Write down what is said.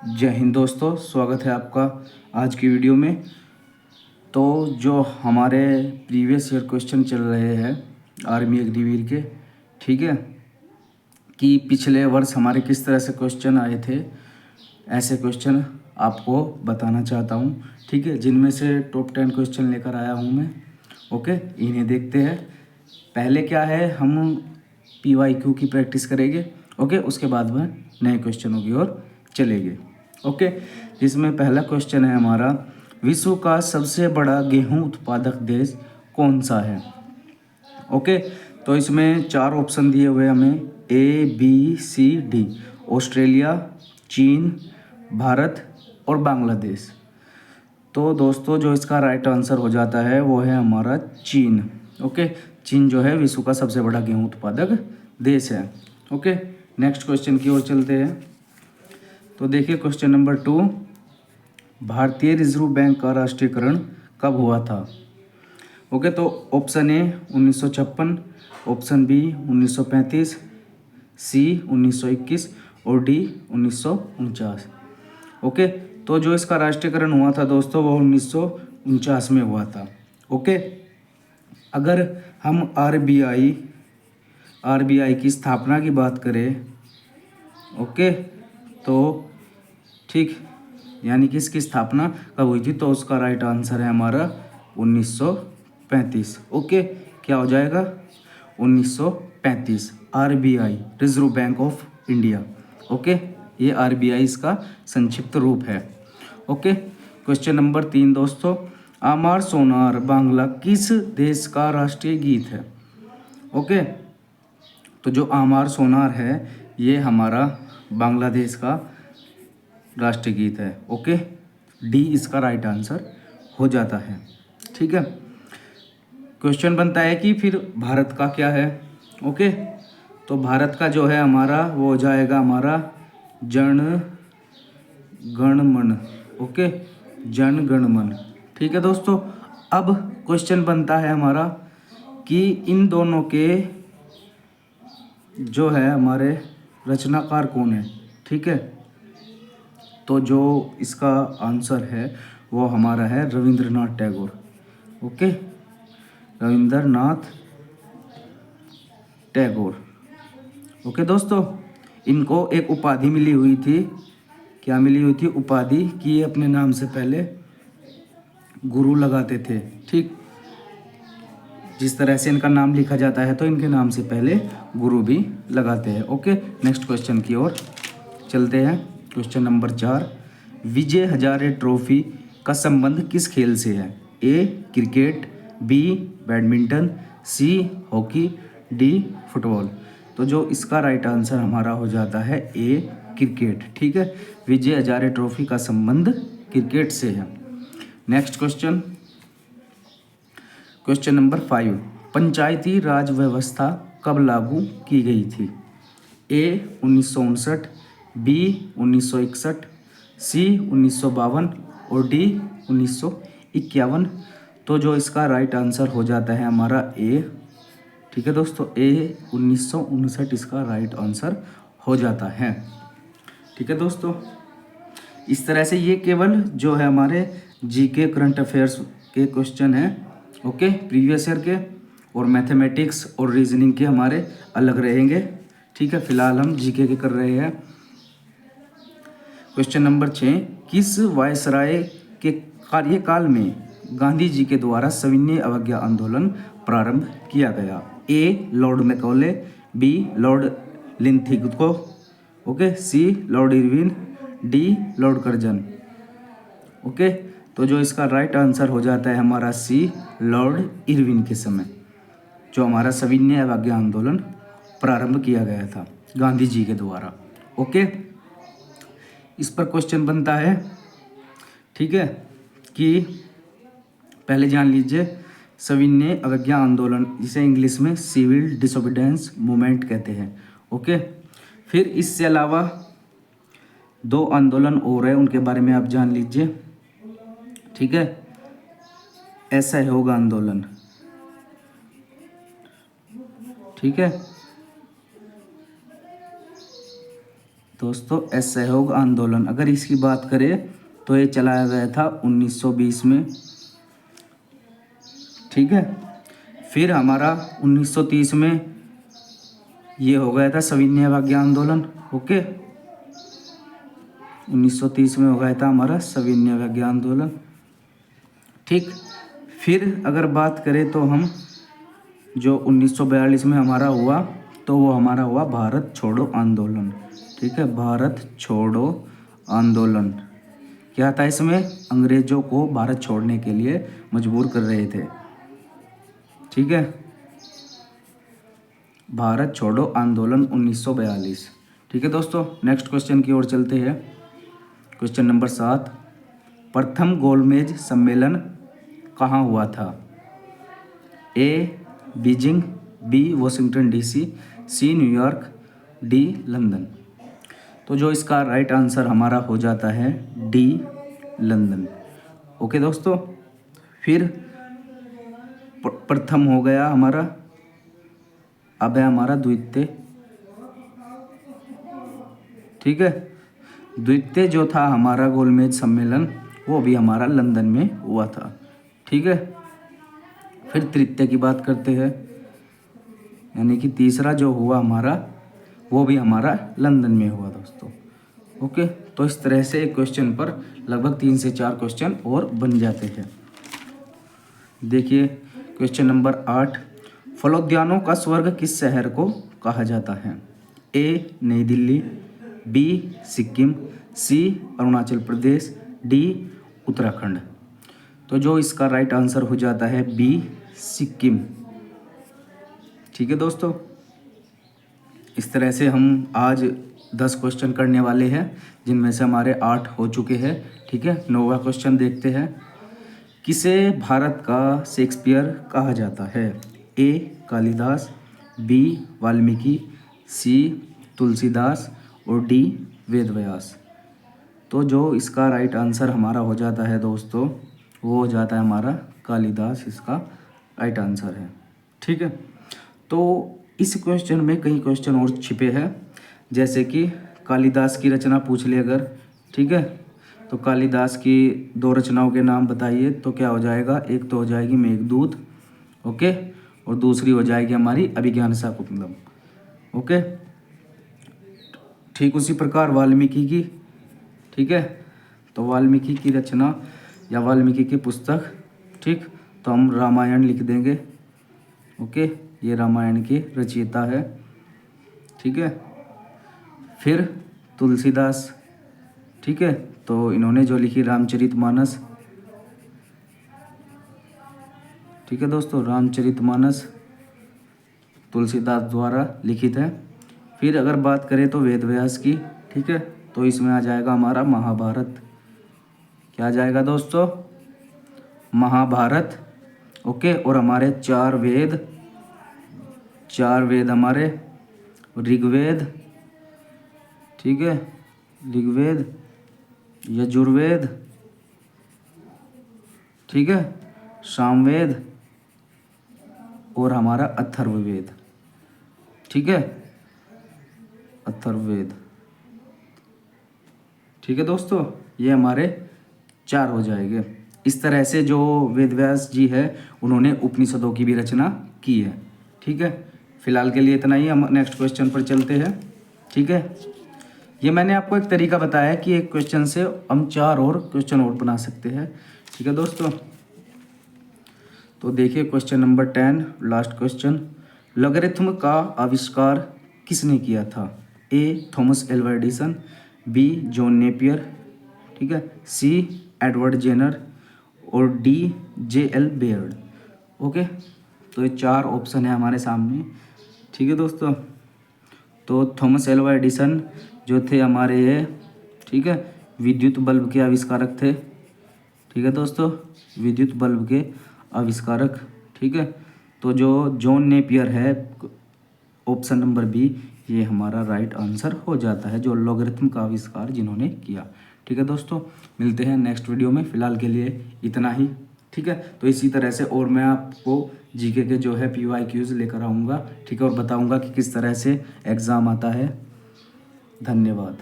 जय हिंद दोस्तों, स्वागत है आपका आज की वीडियो में। तो जो हमारे प्रीवियस ईयर क्वेश्चन चल रहे हैं आर्मी अग्निवीर के, ठीक है, कि पिछले वर्ष हमारे किस तरह से क्वेश्चन आए थे, ऐसे क्वेश्चन आपको बताना चाहता हूँ, ठीक है, जिनमें से टॉप 10 क्वेश्चन लेकर आया हूँ मैं। ओके, इन्हें देखते हैं। पहले क्या है, हम PYQ की प्रैक्टिस करेंगे, ओके, उसके बाद में नए क्वेश्चनों की ओर चलेंगे। ओके, जिसमें पहला क्वेश्चन है हमारा, विश्व का सबसे बड़ा गेहूं उत्पादक देश कौन सा है। ओके, तो इसमें 4 ऑप्शन दिए हुए हमें, ABCD, ऑस्ट्रेलिया, चीन, भारत और बांग्लादेश। तो दोस्तों जो इसका राइट आंसर हो जाता है वो है हमारा चीन। ओके, चीन जो है विश्व का सबसे बड़ा गेहूं उत्पादक देश है। ओके, नेक्स्ट क्वेश्चन की ओर चलते हैं। तो देखिए क्वेश्चन नंबर 2, भारतीय रिजर्व बैंक का राष्ट्रीयकरण कब हुआ था। ओके, तो ऑप्शन ए 1956, ऑप्शन बी 1935, सी 1921 और डी 1949। ओके, तो जो इसका राष्ट्रीयकरण हुआ था दोस्तों वो 1949 में हुआ था। ओके, अगर हम आरबीआई की स्थापना की बात करें, ओके, तो ठीक, यानी कि इसकी स्थापना कब हुई थी, तो उसका राइट आंसर है हमारा 1935। ओके, क्या हो जाएगा 1935, RBI reserve bank of India. Okay, ये आरबीआई इसका संक्षिप्त रूप है। ओके, क्वेश्चन नंबर 3 दोस्तों, आमार सोनार बांग्ला किस देश का राष्ट्रीय गीत है। ओके, तो जो आमार सोनार है ये हमारा बांग्लादेश का राष्ट्रीय गीत है। ओके, डी इसका राइट आंसर हो जाता है। ठीक है, क्वेश्चन बनता है कि फिर भारत का क्या है। ओके, तो भारत का जो है हमारा वो हो जाएगा हमारा जन गण मन। ओके, जन गण मन। ठीक है दोस्तों, अब क्वेश्चन बनता है हमारा कि इन दोनों के जो है हमारे रचनाकार कौन है। ठीक है, तो जो इसका आंसर है वो हमारा है रविंद्रनाथ टैगोर। ओके, रविंद्रनाथ टैगोर। ओके दोस्तों, इनको एक उपाधि मिली हुई थी। क्या मिली हुई थी उपाधि, कि ये अपने नाम से पहले गुरु लगाते थे। ठीक, जिस तरह से इनका नाम लिखा जाता है तो इनके नाम से पहले गुरु भी लगाते हैं। ओके, नेक्स्ट क्वेश्चन की ओर चलते हैं। Question number 4, Vijay Hazare trophy का संबंध किस खेल से है। A cricket, B badminton, C hockey, D football. तो जो इसका राइट आंसर हमारा हो जाता है ए क्रिकेट। ठीक है, विजय हजारे ट्रॉफी का संबंध क्रिकेट से है। नेक्स्ट क्वेश्चन, क्वेश्चन नंबर 5, पंचायती राज व्यवस्था कब लागू की गई थी। ए 1959, बी 1961, सी 1952 और डी 1951। तो जो इसका राइट आंसर हो जाता है हमारा ए। ठीक है दोस्तों, ए 1959 इसका राइट आंसर हो जाता है। ठीक है दोस्तों, इस तरह से ये केवल जो है हमारे जीके करंट अफेयर्स के क्वेश्चन हैं। ओके, प्रीवियस ईयर के और मैथमेटिक्स और रीजनिंग के हमारे अलग रहेंगे। ठीक है, फिलहाल हम जीके के कर रहे हैं। क्वेश्चन नंबर 6, किस वायसराय के कार्यकाल में गांधी जी के द्वारा सविनय अवज्ञा आंदोलन प्रारंभ किया गया। A Lord Macaulay, B Lord Linlithgow, okay, C Lord Irwin, D Lord Curzon. Okay, तो जो इसका राइट आंसर हो जाता है हमारा सी लॉर्ड इरविन के समय जो हमारा सविनय अवज्ञा आंदोलन प्रारंभ किया गया था गांधी जी के द्वारा। ओके, इस पर क्वेश्चन बनता है, ठीक है, कि पहले जान लीजिए सविनय अवज्ञा आंदोलन, जिसे इंग्लिश में सिविल डिसोबीडियंस मूवमेंट कहते हैं। ओके, फिर इससे अलावा 2 आंदोलन और है, उनके बारे में आप जान लीजिए। ठीक है, असहयोग आंदोलन, ठीक है, दोस्तों असहयोग आंदोलन, अगर इसकी बात करें तो ये चलाया गया था 1920 में, ठीक है। फिर हमारा 1930 में ये हो गया था सविनय अवज्ञा आंदोलन, ओके। 1930 में हो गया था हमारा सविनय अवज्ञा आंदोलन, ठीक। फिर अगर बात करें तो हम जो 1942 में हमारा हुआ तो वो हमारा हुआ भारत छोड़ो आंदोलन, ठीक है। भारत छोड़ो आंदोलन क्या था, इसमें अंग्रेजों को भारत छोड़ने के लिए मजबूर कर रहे थे, ठीक है। भारत छोड़ो आंदोलन 1942, ठीक है दोस्तों। नेक्स्ट क्वेश्चन की ओर चलते हैं। क्वेश्चन नंबर 7, प्रथम गोलमेज सम्मेलन कहाँ हुआ था? A Beijing, B Washington DC, C New York, D London. तो जो इसका राइट आंसर हमारा हो जाता है डी लंदन, ओके दोस्तों। फिर प्रथम हो गया हमारा, अब है हमारा द्वितीय, ठीक है। द्वितीय जो था हमारा गोलमेज सम्मेलन वो भी हमारा लंदन में हुआ था, ठीक है। फिर तृतीय की बात करते हैं, यानी कि तीसरा जो हुआ हमारा वो भी हमारा लंदन में हुआ दोस्तों, ओके। तो इस तरह से एक क्वेश्चन पर लगभग 3 से 4 क्वेश्चन और बन जाते हैं। देखिए क्वेश्चन नंबर 8, फलोद्यानों का स्वर्ग किस शहर को कहा जाता है? ए नई दिल्ली, बी सिक्किम, सी अरुणाचल प्रदेश, डी उत्तराखंड। तो जो इसका राइट आंसर हो जाता है बी सिक्किम, ठीक है दोस्तों। इस तरह से हम आज 10 क्वेश्चन करने वाले हैं, जिनमें से हमारे 8 हो चुके हैं, ठीक है। 9वां क्वेश्चन देखते हैं। किसे भारत का शेक्सपियर कहा जाता है? ए कालिदास, बी वाल्मीकि, सी तुलसीदास और डी वेदव्यास। तो जो इसका राइट आंसर हमारा हो जाता है दोस्तों वो हो जाता है हमारा कालिदास, इसका राइट आंसर है, ठीक है। तो इस क्वेश्चन में कई क्वेश्चन और छिपे हैं, जैसे कि कालिदास की रचना पूछ ले अगर, ठीक है। तो कालिदास की 2 रचनाओं के नाम बताइए, तो क्या हो जाएगा? एक तो हो जाएगी मेघदूत, ओके, और दूसरी हो जाएगी हमारी अभिज्ञान शाकुंतलम, ओके। ठीक उसी प्रकार वाल्मीकि की, ठीक है। तो वाल्मीकि की रचना या वाल्मीकि की पुस्तक, ठीक, तो हम रामायण लिख देंगे, ओके। ये रामायण के रचयिता है, ठीक है। फिर तुलसीदास, ठीक है, तो इन्होंने जो लिखी रामचरितमानस, ठीक है दोस्तों, रामचरितमानस तुलसीदास द्वारा लिखित है। फिर अगर बात करें तो वेदव्यास की, ठीक है, तो इसमें आ जाएगा हमारा महाभारत। क्या आ जाएगा दोस्तों? महाभारत, ओके। और हमारे 4 वेद हमारे ऋग्वेद, ठीक है, ऋग्वेद, यजुर्वेद, ठीक है, सामवेद और हमारा अथर्ववेद, ठीक है, अथर्ववेद, ठीक है दोस्तों। ये हमारे 4 हो जाएंगे। इस तरह से जो वेदव्यास जी है उन्होंने उपनिषदों की भी रचना की है, ठीक है। फिलहाल के लिए इतना ही, हम नेक्स्ट क्वेश्चन पर चलते हैं, ठीक है। ये मैंने आपको एक तरीका बताया कि एक क्वेश्चन से हम 4 और क्वेश्चन और बना सकते हैं, ठीक है दोस्तों। तो देखिए question number 10, last question, logarithm का आविष्कार किसने किया था? A Thomas Alva Edison, B John Napier, ठीक है, सी एडवर्ड जेनर और डी जे.एल. Baird, okay. तो ये 4 ऑप्शन है हमारे सामने, ठीक है दोस्तों। तो थॉमस एल्वा एडिसन जो थे हमारे ये, ठीक है, विद्युत बल्ब के आविष्कारक थे, ठीक है दोस्तों, विद्युत बल्ब के आविष्कारक, ठीक है। तो जो जॉन नेपियर है, ऑप्शन नंबर बी, ये हमारा राइट आंसर हो जाता है, जो लॉगरिथम का आविष्कार जिन्होंने किया, ठीक है दोस्तों। मिलते हैं नेक्स्ट वीडियो में, फिलहाल के लिए इतना ही, ठीक है। तो इसी तरह से और मैं आपको जीके के जो है PYQs लेकर आऊँगा, ठीक है, और बताऊँगा कि किस तरह से एग्ज़ाम आता है। धन्यवाद।